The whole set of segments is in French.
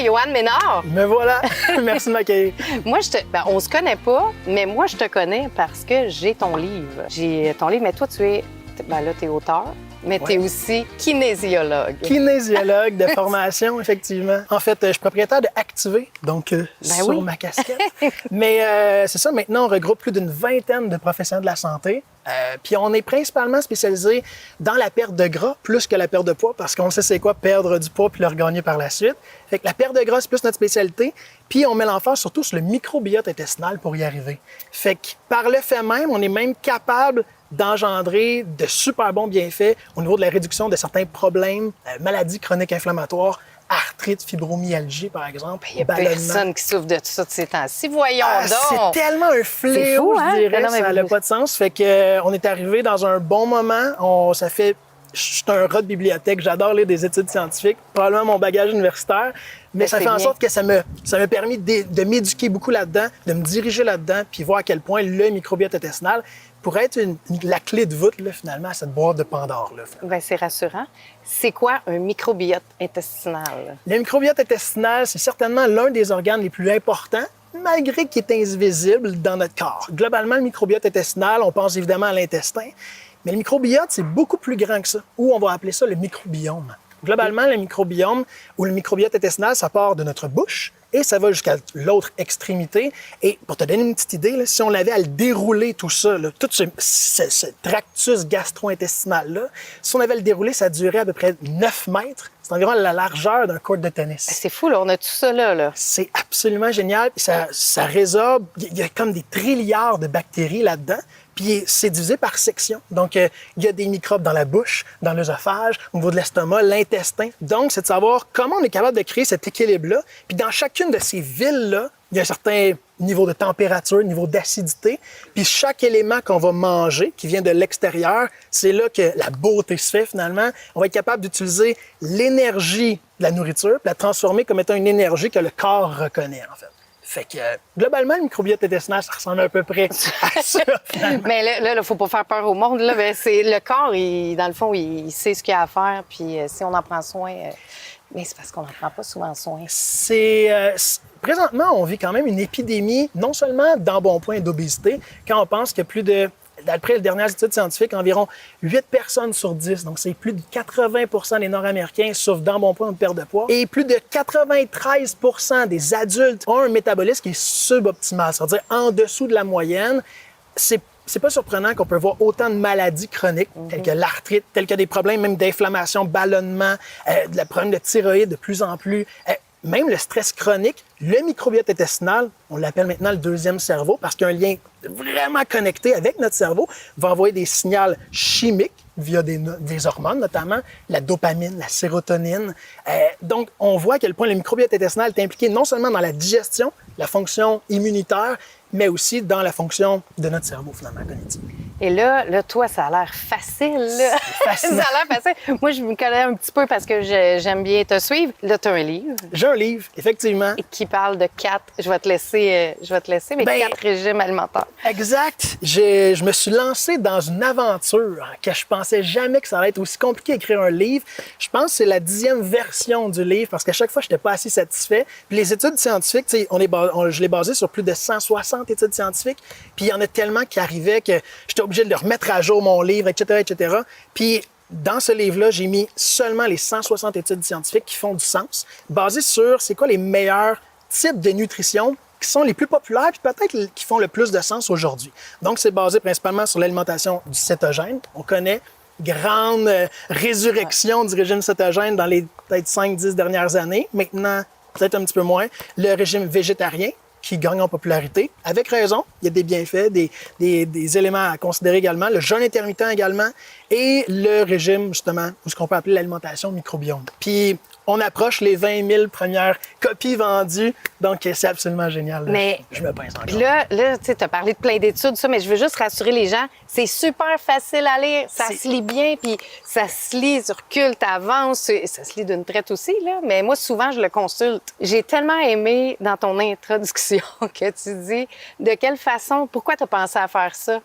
Yoann Ménard. Me voilà. Merci de m'accueillir. Moi, on se connaît pas, mais moi, je te connais parce que j'ai ton livre. J'ai ton livre, mais toi, t'es auteur, mais tu es aussi kinésiologue. Kinésiologue de formation, effectivement. En fait, je suis propriétaire de Activé, donc sur ma casquette. Mais c'est ça, maintenant, on regroupe plus d'une vingtaine de professionnels de la santé. Puis on est principalement spécialisé dans la perte de gras plus que la perte de poids parce qu'on sait c'est quoi perdre du poids puis le regagner par la suite. Fait que la perte de gras, c'est plus notre spécialité. Puis on met l'emphase surtout sur le microbiote intestinal pour y arriver. Fait que par le fait même, on est même capable d'engendrer de super bons bienfaits au niveau de la réduction de certains problèmes, maladies chroniques inflammatoires, arthrite, fibromyalgie, par exemple. Il y a personne qui souffre de tout ça de ces temps-ci. Voyons donc! C'est tellement un fléau, je dirais, ça n'a pas de sens. Fait que on est arrivé dans un bon moment. Je suis un rat de bibliothèque, j'adore lire des études scientifiques, probablement mon bagage universitaire, mais ça fait en sorte que ça m'a permis de m'éduquer beaucoup là-dedans, de me diriger là-dedans, puis voir à quel point le microbiote intestinal pourrait être la clé de voûte, là, finalement, à cette boîte de Pandore. Bien, c'est rassurant. C'est quoi un microbiote intestinal? Le microbiote intestinal, c'est certainement l'un des organes les plus importants, malgré qu'il est invisible dans notre corps. Globalement, le microbiote intestinal, on pense évidemment à l'intestin, mais le microbiote, c'est beaucoup plus grand que ça, ou on va appeler ça le microbiome. Globalement, le microbiome ou le microbiote intestinal, ça part de notre bouche et ça va jusqu'à l'autre extrémité. Et pour te donner une petite idée, là, si on avait à le dérouler tout ça, là, tout ce tractus gastro-intestinal-là, si on avait à le dérouler, ça durait à peu près 9 mètres. C'est environ la largeur d'un court de tennis. C'est fou, là, on a tout ça là. C'est absolument génial. Ça résorbe. Il y a comme des trilliards de bactéries là-dedans. Puis c'est divisé par section. Donc, il y a des microbes dans la bouche, dans l'œsophage, au niveau de l'estomac, l'intestin. Donc, c'est de savoir comment on est capable de créer cet équilibre-là. Puis dans chacune de ces villes-là, il y a un certain niveau de température, niveau d'acidité. Puis chaque élément qu'on va manger, qui vient de l'extérieur, c'est là que la beauté se fait finalement. On va être capable d'utiliser l'énergie de la nourriture, puis la transformer comme étant une énergie que le corps reconnaît, en fait. Fait que, globalement, le microbiote intestinal, ça ressemble à peu près à ça. Mais là, il faut pas faire peur au monde. Là, ben, c'est le corps, dans le fond, il sait ce qu'il a à faire. Puis si on en prend soin, mais c'est parce qu'on n'en prend pas souvent soin. Présentement, on vit quand même une épidémie, non seulement d'embonpoint et d'obésité, quand on pense que d'après les dernières études scientifiques, environ 8 personnes sur 10, donc c'est plus de 80 des Nord-Américains souffrent d'embonpoint ou de perte de poids. Et plus de 93 des adultes ont un métabolisme qui est suboptimal, c'est-à-dire en dessous de la moyenne. C'est pas surprenant qu'on peut voir autant de maladies chroniques, telles que l'arthrite, telles que des problèmes même d'inflammation, ballonnement, des problèmes de thyroïde de plus en plus. Même le stress chronique, le microbiote intestinal, on l'appelle maintenant le deuxième cerveau parce qu'il y a un lien vraiment connecté avec notre cerveau, va envoyer des signaux chimiques via des hormones, notamment la dopamine, la sérotonine. Donc, on voit à quel point le microbiote intestinal est impliqué non seulement dans la digestion, la fonction immunitaire, mais aussi dans la fonction de notre cerveau, finalement, cognitif. Et là, toi, ça a l'air facile. Là. Ça a l'air facile. Moi, je me connais un petit peu parce que j'aime bien te suivre. Là, tu as un livre. J'ai un livre, effectivement. Et qui parle de 4, je vais te laisser, mais 4 régimes alimentaires. Exact. Je me suis lancé dans une aventure que je pensais jamais que ça allait être aussi compliqué d'écrire un livre. Je pense que c'est la 10e version du livre parce qu'à chaque fois, je n'étais pas assez satisfait. Puis les études scientifiques, je l'ai basé sur plus de 160 études scientifiques. Puis il y en a tellement qui arrivaient que j'étais obligé de le remettre à jour, mon livre, etc., etc. Puis dans ce livre-là, j'ai mis seulement les 160 études scientifiques qui font du sens, basées sur c'est quoi les meilleurs types de nutrition qui sont les plus populaires puis peut-être qui font le plus de sens aujourd'hui. Donc, c'est basé principalement sur l'alimentation du cétogène. On connaît grande résurrection du régime cétogène dans les peut-être 5-10 dernières années. Maintenant, peut-être un petit peu moins. Le régime végétarien qui gagne en popularité. Avec raison, il y a des bienfaits, des éléments à considérer également. Le jeûne intermittent également et le régime, justement, ou ce qu'on peut appeler l'alimentation microbiome. Puis, on approche les 20 000 premières copies vendues, donc c'est absolument génial. Mais je me pince encore. Là tu as parlé de plein d'études, ça, mais je veux juste rassurer les gens, c'est super facile à lire, ça se lit bien, puis ça se lit sur culte, avance, ça se lit d'une traite aussi, là, mais moi, souvent, je le consulte. J'ai tellement aimé dans ton introduction que tu dis de quelle façon, pourquoi tu as pensé à faire ça?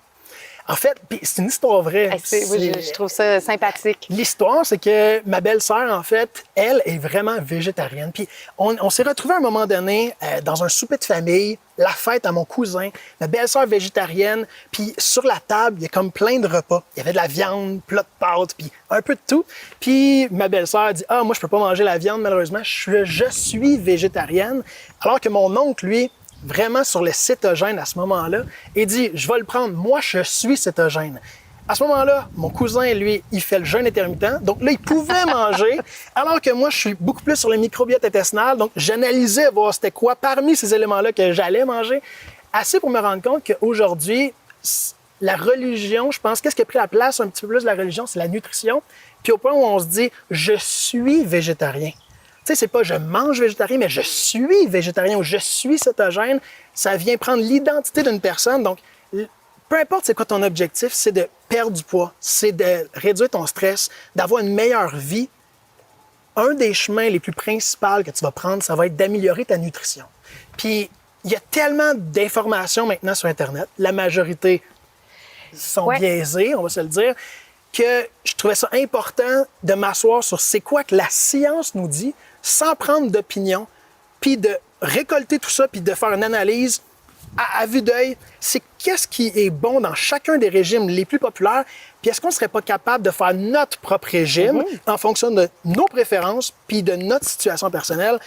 En fait, puis c'est une histoire vraie. Oui, je trouve ça sympathique. L'histoire, c'est que ma belle-sœur, en fait, elle est vraiment végétarienne. Puis on s'est retrouvés à un moment donné dans un souper de famille, la fête à mon cousin, ma belle-sœur végétarienne, puis sur la table, il y a comme plein de repas. Il y avait de la viande, plat de pâtes, puis un peu de tout. Puis ma belle-sœur dit « Ah, moi, je peux pas manger la viande, malheureusement, je suis végétarienne. » Alors que mon oncle, lui, vraiment sur le cétogène à ce moment-là, et dit « Je vais le prendre, moi je suis cétogène ». À ce moment-là, mon cousin, lui, il fait le jeûne intermittent, donc là, il pouvait manger, alors que moi, je suis beaucoup plus sur le microbiote intestinal, donc j'analysais voir c'était quoi parmi ces éléments-là que j'allais manger, assez pour me rendre compte qu'aujourd'hui, la religion, je pense, qu'est-ce qui a pris la place un petit peu plus de la religion, c'est la nutrition, puis au point où on se dit « Je suis végétarien ». Tu sais, c'est pas « je mange végétarien », mais « je suis végétarien » ou « je suis cétogène », ça vient prendre l'identité d'une personne. Donc, peu importe c'est quoi ton objectif, c'est de perdre du poids, c'est de réduire ton stress, d'avoir une meilleure vie. Un des chemins les plus principaux que tu vas prendre, ça va être d'améliorer ta nutrition. Puis, il y a tellement d'informations maintenant sur Internet, la majorité sont biaisées, on va se le dire, que je trouvais ça important de m'asseoir sur c'est quoi que la science nous dit, sans prendre d'opinion, puis de récolter tout ça, puis de faire une analyse à vue d'œil, c'est qu'est-ce qui est bon dans chacun des régimes les plus populaires, puis est-ce qu'on ne serait pas capable de faire notre propre régime en fonction de nos préférences, puis de notre situation personnelle,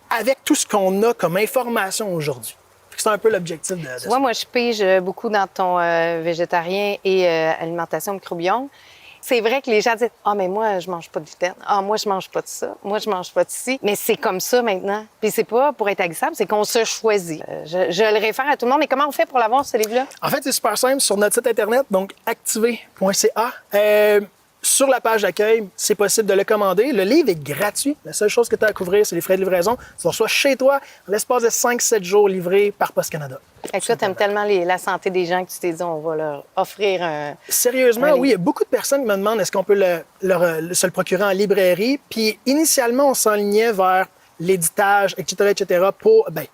avec tout ce qu'on a comme information aujourd'hui. C'est un peu l'objectif de ça. Moi, je pige beaucoup dans ton végétarien et alimentation microbiome. C'est vrai que les gens disent « Ah, mais moi, je mange pas de gluten. Ah, moi, je mange pas de ça. Moi, je mange pas de ci. » Mais c'est comme ça maintenant. Puis c'est pas pour être haïssable, c'est qu'on se choisit. Je le réfère à tout le monde. Mais comment on fait pour l'avoir, ce livre-là? En fait, c'est super simple. Sur notre site Internet, donc activé.ca, sur la page d'accueil, c'est possible de le commander. Le livre est gratuit. La seule chose que tu as à couvrir, c'est les frais de livraison. Tu le reçois chez toi en l'espace de 5-7 jours livré par Post Canada. Et toi, tu aimes tellement la santé des gens que tu t'es dit on va leur offrir un... Sérieusement, oui. Il y a beaucoup de personnes qui me demandent est-ce qu'on peut se le procurer en librairie. Puis initialement, on s'enlignait vers l'éditage, etc.,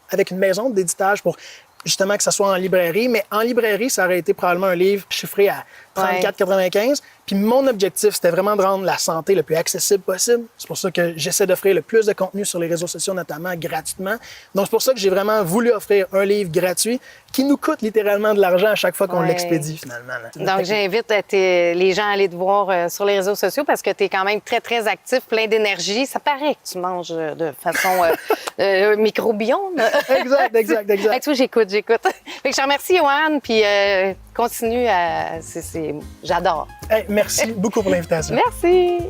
avec une maison d'éditage pour justement que ça soit en librairie. Mais en librairie, ça aurait été probablement un livre chiffré à 34,95. Puis mon objectif, c'était vraiment de rendre la santé le plus accessible possible. C'est pour ça que j'essaie d'offrir le plus de contenu sur les réseaux sociaux, notamment gratuitement. Donc, c'est pour ça que j'ai vraiment voulu offrir un livre gratuit qui nous coûte littéralement de l'argent à chaque fois qu'on l'expédie, finalement. Donc, j'invite les gens à aller te voir sur les réseaux sociaux parce que tu es quand même très, très actif, plein d'énergie. Ça paraît que tu manges de façon microbiome. Exact. Toi, j'écoute. Fait que je te remercie, Joanne, puis continue à... J'adore. Merci beaucoup pour l'invitation. Merci.